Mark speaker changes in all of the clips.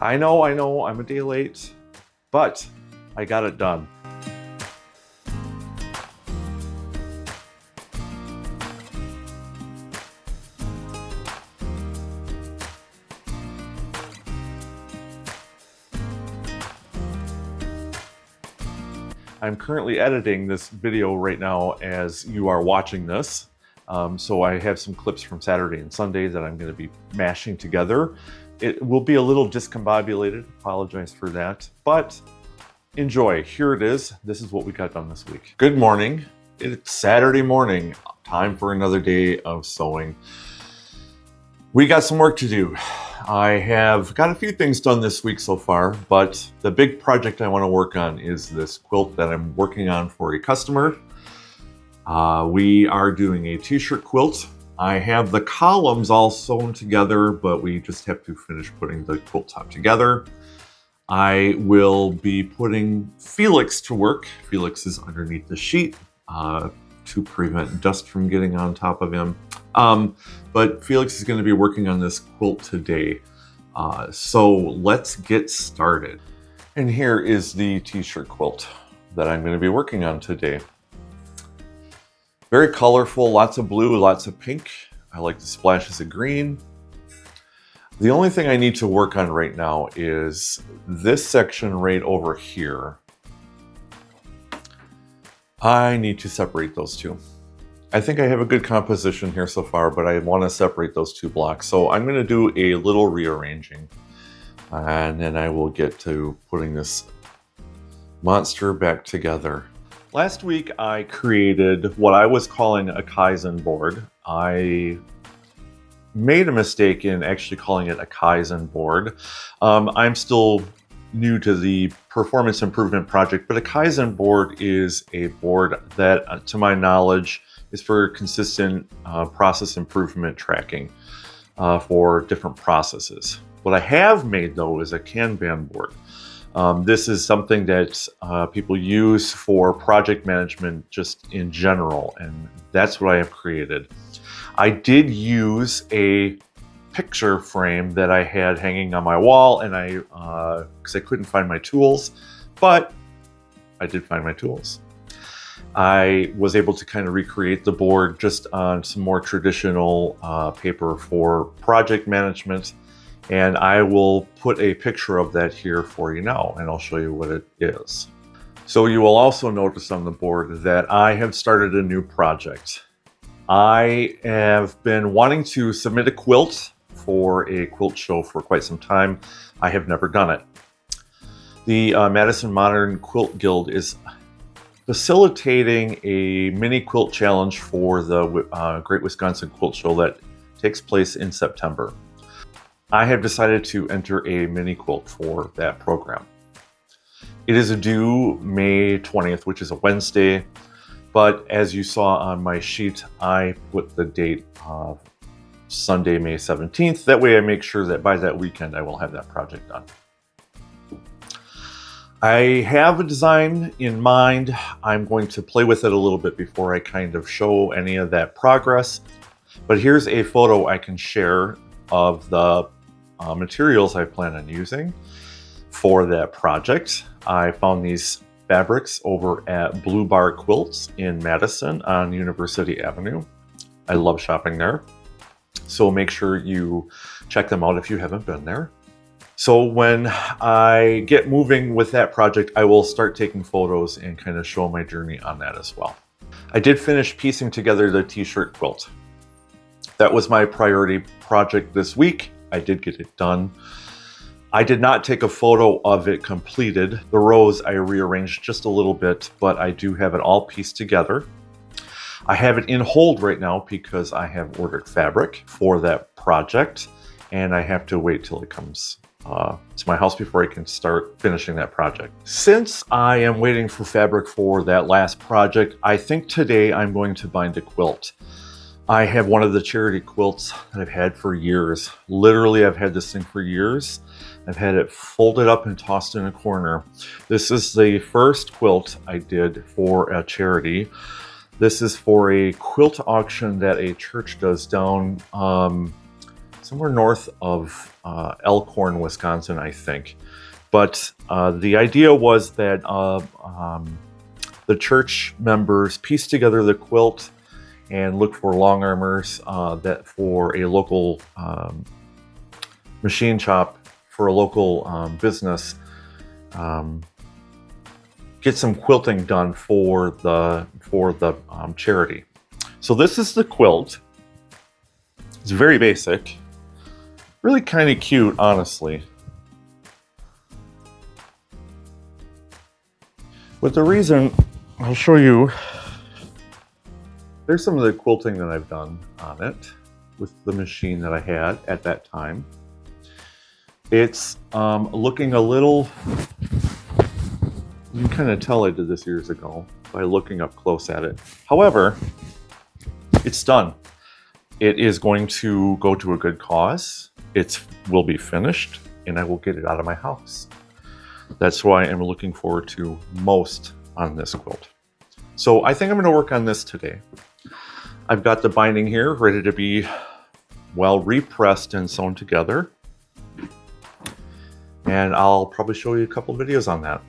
Speaker 1: I know, I'm a day late, but I got it done. I'm currently editing this video right now as you are watching this. So I have some clips from Saturday and Sunday that I'm going to be mashing together. It will be a little discombobulated, apologize for that, but enjoy. Here it is. This is what we got done this week. Good morning. It's Saturday morning. Time for another day of sewing. We got some work to do. I have got a few things done this week so far, but the big project I want to work on is this quilt that I'm working on for a customer. We are doing a t-shirt quilt. I have the columns all sewn together, but we just have to finish putting the quilt top together. I will be putting Felix to work. Felix is underneath the sheet to prevent dust from getting on top of him. But Felix is going to be working on this quilt today. So let's get started. And here is the t-shirt quilt that I'm going to be working on today. Very colorful, lots of blue, lots of pink. I like the splashes of green. The only thing I need to work on right now is this section right over here. I need to separate those two. I think I have a good composition here so far, but I want to separate those two blocks. So I'm going to do a little rearranging, and then I will get to putting this monster back together. Last week I created what I was calling a Kaizen board. I made a mistake in actually calling it a Kaizen board. I'm still new to the performance improvement project, but a Kaizen board is a board that, to my knowledge, is for consistent process improvement tracking for different processes. What I have made, though, is a Kanban board. This is something that people use for project management just in general, and that's what I have created. I did use a picture frame that I had hanging on my wall, and because I couldn't find my tools, but I did find my tools. I was able to kind of recreate the board just on some more traditional paper for project management. And I will put a picture of that here for you now, and I'll show you what it is. So you will also notice on the board that I have started a new project. I have been wanting to submit a quilt for a quilt show for quite some time. I have never done it. The Madison Modern Quilt Guild is facilitating a mini quilt challenge for the Great Wisconsin Quilt Show that takes place in September. I have decided to enter a mini quilt for that program. It is due May 20th, which is a Wednesday, but as you saw on my sheet, I put the date of Sunday, May 17th. That way I make sure that by that weekend I will have that project done. I have a design in mind. I'm going to play with it a little bit before I kind of show any of that progress, but here's a photo I can share of the materials I plan on using for that project. I found these fabrics over at Blue Bar Quilts in Madison on University Avenue. I love shopping there, so make sure you check them out if you haven't been there. So when I get moving with that project, I will start taking photos and kind of show my journey on that as well. I did finish piecing together the t-shirt quilt. That was my priority project this week. I did get it done. I did not take a photo of it completed. The rows I rearranged just a little bit, but I do have it all pieced together. I have it in hold right now because I have ordered fabric for that project, and I have to wait till it comes to my house before I can start finishing that project. Since I am waiting for fabric for that last project, I think today I'm going to bind a quilt. I have one of the charity quilts that I've had for years. Literally, I've had this thing for years. I've had it folded up and tossed in a corner. This is the first quilt I did for a charity. This is for a quilt auction that a church does down somewhere north of Elkhorn, Wisconsin, I think. But the idea was that the church members pieced together the quilt and looked for long armors that for a local machine shop, for a local business, get some quilting done for the charity. So this is the quilt. It's very basic, really kind of cute, honestly. But the reason, I'll show you, there's some of the quilting that I've done on it with the machine that I had at that time. It's looking a little, you can kind of tell I did this years ago by looking up close at it. However, it's done. It is going to go to a good cause. It will be finished and I will get it out of my house. That's why I'm looking forward to most on this quilt. So I think I'm going to work on this today. I've got the binding here ready to be, well, repressed and sewn together. And I'll probably show you a couple videos on that.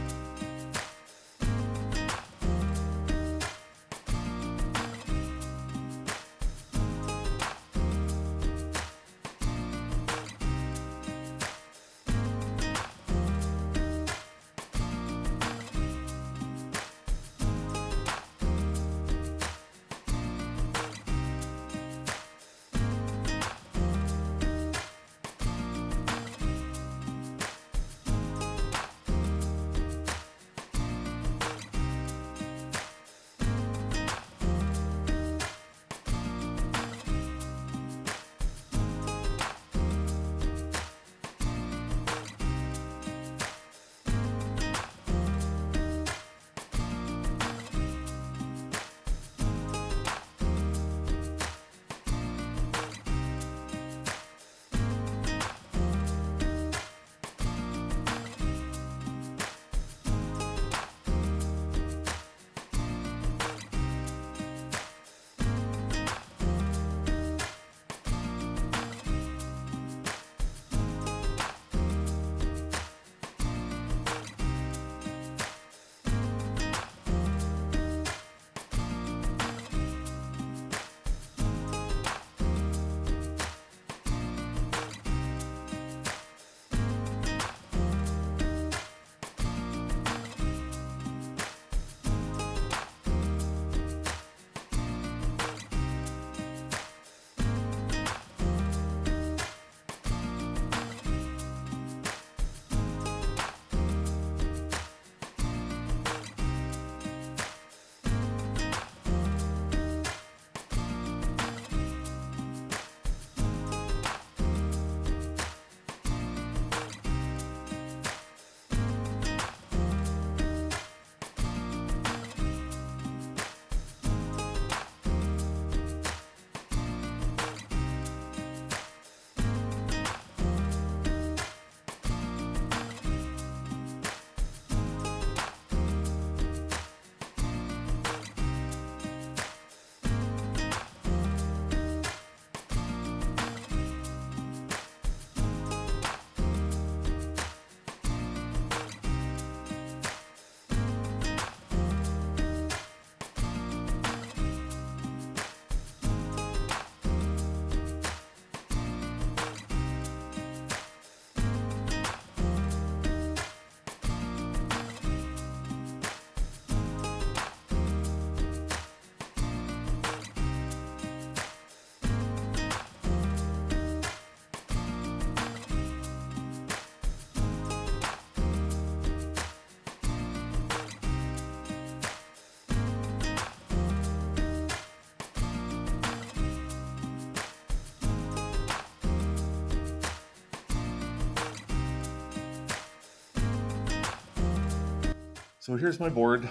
Speaker 1: So here's my board.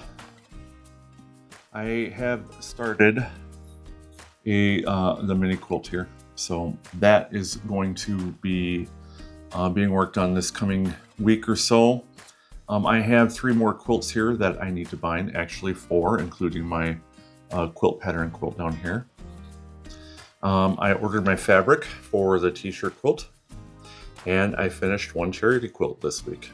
Speaker 1: I have started the mini quilt here. So that is going to be being worked on this coming week or so. I have 3 more quilts here that I need to bind, actually 4, including my quilt pattern quilt down here. I ordered my fabric for the t-shirt quilt, and I finished one charity quilt this week.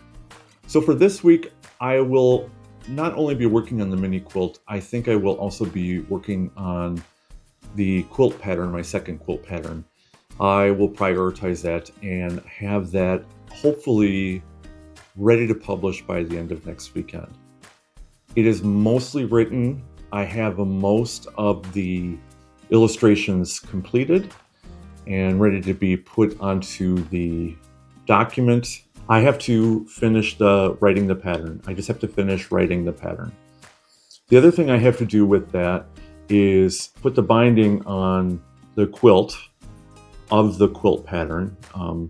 Speaker 1: So for this week, I will not only be working on the mini quilt, I think I will also be working on the quilt pattern, my second quilt pattern. I will prioritize that and have that hopefully ready to publish by the end of next weekend. It is mostly written. I have most of the illustrations completed and ready to be put onto the document. I have to finish writing the pattern. I just have to finish writing the pattern. The other thing I have to do with that is put the binding on the quilt of the quilt pattern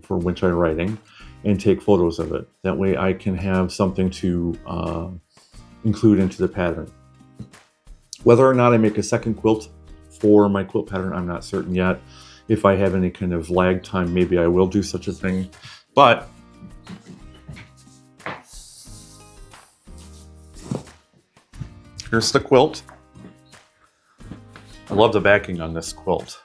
Speaker 1: for which I'm writing and take photos of it. That way I can have something to include into the pattern. Whether or not I make a second quilt for my quilt pattern, I'm not certain yet. If I have any kind of lag time, maybe I will do such a thing. But here's the quilt. I love the backing on this quilt.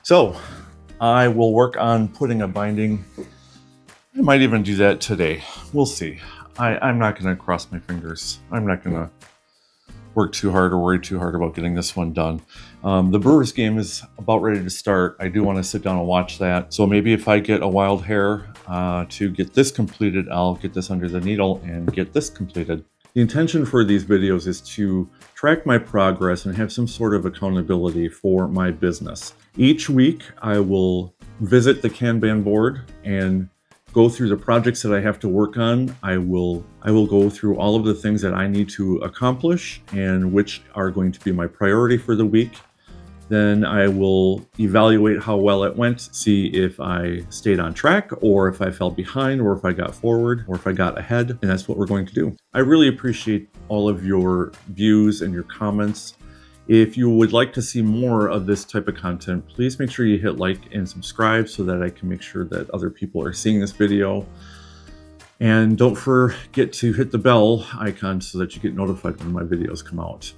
Speaker 1: So I will work on putting a binding. I might even do that today. We'll see. I'm not going to cross my fingers. I'm not going to work too hard or worry too hard about getting this one done. The Brewers game is about ready to start. I do want to sit down and watch that. So maybe if I get a wild hair to get this completed, I'll get this under the needle and get this completed. The intention for these videos is to track my progress and have some sort of accountability for my business. Each week, I will visit the Kanban board and go through the projects that I have to work on. I will go through all of the things that I need to accomplish and which are going to be my priority for the week. Then I will evaluate how well it went, see if I stayed on track or if I fell behind or if I got forward or if I got ahead, and that's what we're going to do. I really appreciate all of your views and your comments. If you would like to see more of this type of content, please make sure you hit like and subscribe so that I can make sure that other people are seeing this video. And don't forget to hit the bell icon so that you get notified when my videos come out.